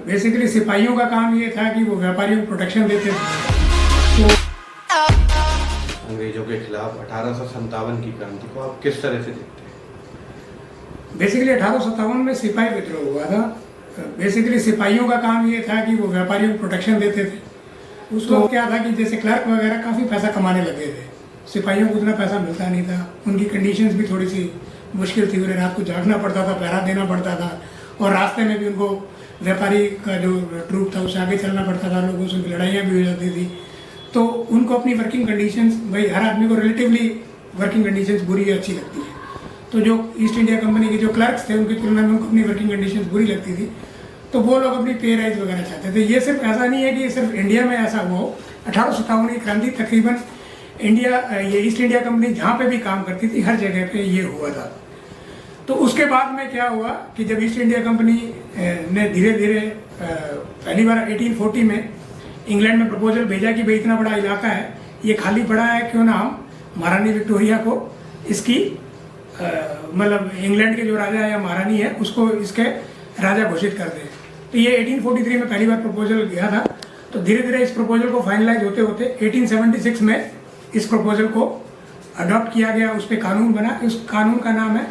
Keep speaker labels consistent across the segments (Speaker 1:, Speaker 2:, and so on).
Speaker 1: Basically सिपाहियों का काम ये था कि वो व्यापारियों को प्रोटेक्शन देते थे। तो
Speaker 2: अंग्रेजों के खिलाफ 1857 की क्रांति को आप किस तरह से देखते हैं?
Speaker 1: बेसिकली 1857 में सिपाही विद्रोह हुआ था। बेसिकली सिपाहियों का काम ये था कि वो व्यापारियों को प्रोटेक्शन देते थे। उसको क्या था कि जैसे क्लर्क वगैरह काफ़ी पैसा कमाने लगे थे, सिपाहियों को उतना पैसा मिलता नहीं था, उनकी कंडीशंस भी थोड़ी सी मुश्किल थी, उन्हें रात को जागना पड़ता था, पहरा देना पड़ता था, और रास्ते में भी उनको व्यापारी का जो ट्रूप था उससे आगे चलना पड़ता था, लोगों से लड़ाइयाँ भी हो जाती थी। तो उनको अपनी वर्किंग कंडीशंस, भाई हर आदमी को रिलेटिवली वर्किंग कंडीशंस बुरी या अच्छी लगती है, तो जो ईस्ट इंडिया कंपनी के जो क्लर्क्स थे उनकी तुलना में उनको अपनी वर्किंग कंडीशंस बुरी लगती थी, तो वो लोग अपनी पे राइज वगैरह चाहते थे। ये सिर्फ ऐसा नहीं है कि सिर्फ इंडिया में ऐसा हुआ हो। 1857 की क्रांति तकरीबन इंडिया, ये ईस्ट इंडिया कंपनी जहाँ पे भी काम करती थी हर जगह पे ये हुआ था। तो उसके बाद में क्या हुआ कि जब ईस्ट इंडिया कंपनी ने धीरे धीरे पहली बार 1840 में इंग्लैंड में प्रपोजल भेजा कि भाई इतना बड़ा इलाका है, ये खाली पड़ा है, क्यों ना हम महारानी विक्टोरिया को इसकी मतलब इंग्लैंड के जो राजा है या महारानी है उसको इसके राजा घोषित कर दें। तो ये 1843 में पहली बार प्रपोजल गया था। तो धीरे धीरे इस प्रपोजल को फाइनलाइज होते होते 1876 में इस प्रपोजल को अडॉप्ट किया गया, उस पर कानून बना। उस कानून का नाम है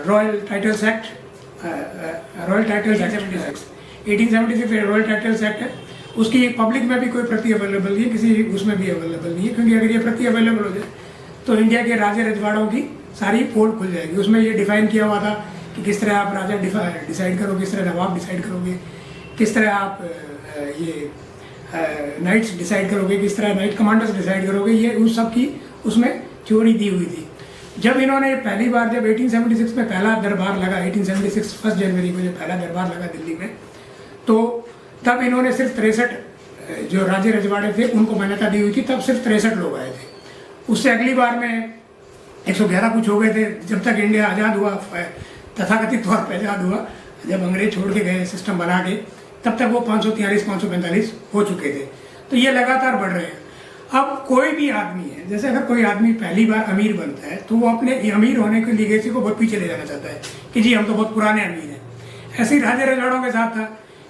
Speaker 1: royal titles act, royal titles act 1876 royal titles act है। उसकी पब्लिक में भी कोई प्रति अवेलेबल नहीं है, किसी उसमें भी अवेलेबल नहीं है, क्योंकि अगर ये प्रति अवेलेबल हो जाए तो इंडिया के राजे रजवाड़ों की सारी पोल खुल जाएगी। उसमें ये डिफाइन किया हुआ था कि किस तरह आप राजा डिसाइड करोगे, किस तरह नवाब डिसाइड करोगे, किस तरह आप ये नाइट्स डिसाइड करोगे, किस तरह नाइट कमांडर्स डिसाइड करोगे, ये उस सब की उसमें थ्योरी दी हुई थी। जब इन्होंने पहली बार, जब 1876 में पहला दरबार लगा, 1876 1 जनवरी को जब पहला दरबार लगा दिल्ली में, तो तब इन्होंने सिर्फ 63 जो राजे रजवाड़े थे उनको मान्यता दी हुई थी। तब सिर्फ 63 लोग आए थे। उससे अगली बार में 111 कुछ हो गए थे। जब तक इंडिया आज़ाद हुआ, तथाकथित तौर पर आज़ाद हुआ, जब अंग्रेज छोड़ के गए सिस्टम बना के, तब तक वो 543 545 हो चुके थे। तो ये लगातार बढ़ रहे हैं। अब कोई भी आदमी है, जैसे अगर कोई आदमी पहली बार अमीर बनता है तो वो अपने अमीर होने की लीगेसी को बहुत पीछे ले जाना चाहता है कि जी हम तो बहुत पुराने अमीर हैं। ऐसे ही राजे रजवाड़ों के साथ था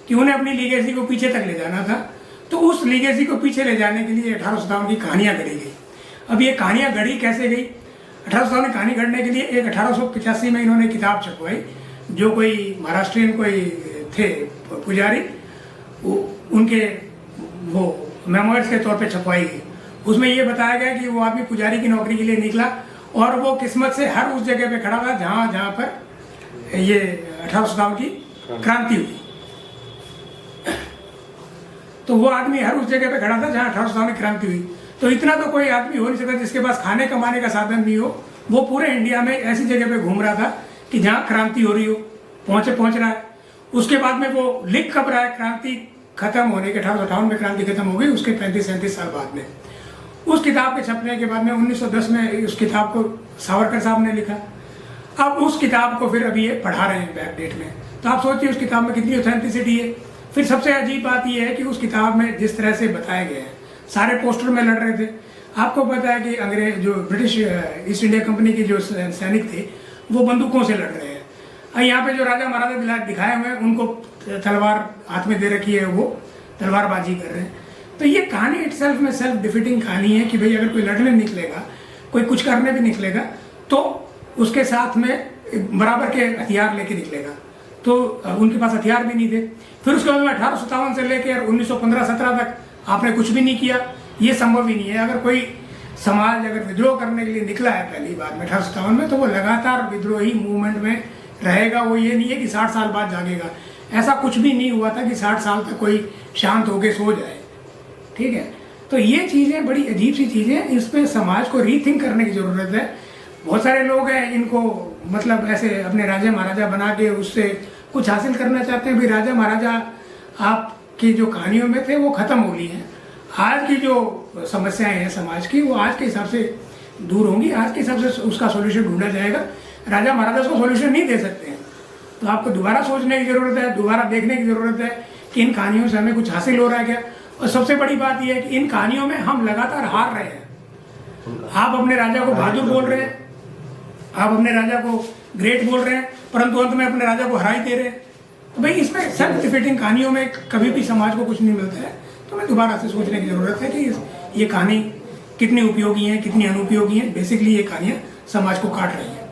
Speaker 1: कि उन्हें अपनी लीगेसी को पीछे तक ले जाना था। तो उस लीगेसी को पीछे ले जाने के लिए 1857 की कहानियाँ गढ़ी गई। अब ये कहानियाँ गढ़ी कैसे गई? 1857 में कहानी गढ़ने के लिए एक 1885 में इन्होंने किताब छपवाई, जो कोई महाराष्ट्रियन कोई थे पुजारी, उनके वो मेमोइर्स के तौर पे छपवाई गई। उसमें ये बताया गया कि वो आदमी पुजारी की नौकरी के लिए निकला और वो किस्मत से हर उस जगह पे खड़ा था जहाँ पर ये 1857 की क्रांति हुई। तो वो आदमी हर उस जगह पे खड़ा था जहाँ 1857 की क्रांति हुई। तो इतना तो कोई आदमी हो नहीं सकता जिसके पास खाने कमाने का साधन नहीं हो। वो पूरे इंडिया में ऐसी जगह पे घूम रहा था कि जहाँ क्रांति हो रही हो, पहुंच रहा है। उसके बाद में वो लिख कब रहा है? क्रांति खत्म होने के 1858 में क्रांति खत्म हो गई, उसके 35-37 साल बाद में। उस किताब के छपने के बाद में 1910 में उस किताब को सावरकर साहब ने लिखा। अब उस किताब को फिर अभी ये पढ़ा रहे हैं बैक डेट में। तो आप सोचिए उस किताब में कितनी ऑथेंटिसिटी है। फिर सबसे अजीब बात यह है कि उस किताब में जिस तरह से बताया गया है, सारे पोस्टर में लड़ रहे थे। आपको पता है कि अंग्रेज जो ब्रिटिश ईस्ट इंडिया कंपनी के जो सैनिक थे वो बंदूकों से लड़ रहे हैं। यहाँ पे जो राजा महाराजा दिखाए हुए हैं उनको तलवार हाथ में दे रखी है, वो तलवारबाजी कर रहे हैं। तो ये कहानी इटसेल्फ में सेल्फ डिफीटिंग कहानी है कि भाई अगर कोई लड़ने निकलेगा, कोई कुछ करने भी निकलेगा, तो उसके साथ में बराबर के हथियार लेके निकलेगा। तो उनके पास हथियार भी नहीं थे। फिर उसके बाद में 1857 से लेकर 1915-17 तक आपने कुछ भी नहीं किया, ये संभव ही नहीं है। अगर कोई समाज अगर विद्रोह करने के लिए निकला है पहली बार में 1857 में, तो वो लगातार विद्रोही मूवमेंट में रहेगा। वो ये नहीं है कि 60 साल बाद जागेगा। ऐसा कुछ भी नहीं हुआ था कि 60 साल तक कोई शांत होके सो जाए। ठीक है, तो ये चीज़ें बड़ी अजीब सी चीज़ें, इस पर समाज को रीथिंक करने की ज़रूरत है। बहुत सारे लोग हैं इनको मतलब ऐसे अपने राजा महाराजा बना के उससे कुछ हासिल करना चाहते हैं। भाई राजा महाराजा आपकी जो कहानियों में थे वो ख़त्म हो गई हैं। आज की जो समस्याएं हैं समाज की, वो आज के हिसाब से दूर होंगी, आज के हिसाब से उसका सोल्यूशन ढूंढा जाएगा। राजा महाराजा उसको सोल्यूशन नहीं दे सकते हैं। तो आपको दोबारा सोचने की ज़रूरत है, दोबारा देखने की ज़रूरत है कि इन कहानियों से हमें कुछ हासिल हो रहा है क्या। और सबसे बड़ी बात यह है कि इन कहानियों में हम लगातार हार रहे हैं। आप अपने राजा को बहादुर बोल रहे हैं, आप अपने राजा को ग्रेट बोल रहे हैं, परंतु अंत में अपने राजा को हरा ही दे रहे हैं। तो भाई इसमें सेल्फ डिफीटिंग कहानियों में कभी भी समाज को कुछ नहीं मिलता है, तो मैं दोबारा से सोचने की जरूरत है कि ये कहानी कितनी उपयोगी है, कितनी अनुपयोगी है। बेसिकली ये कहानियाँ समाज को काट रही हैं।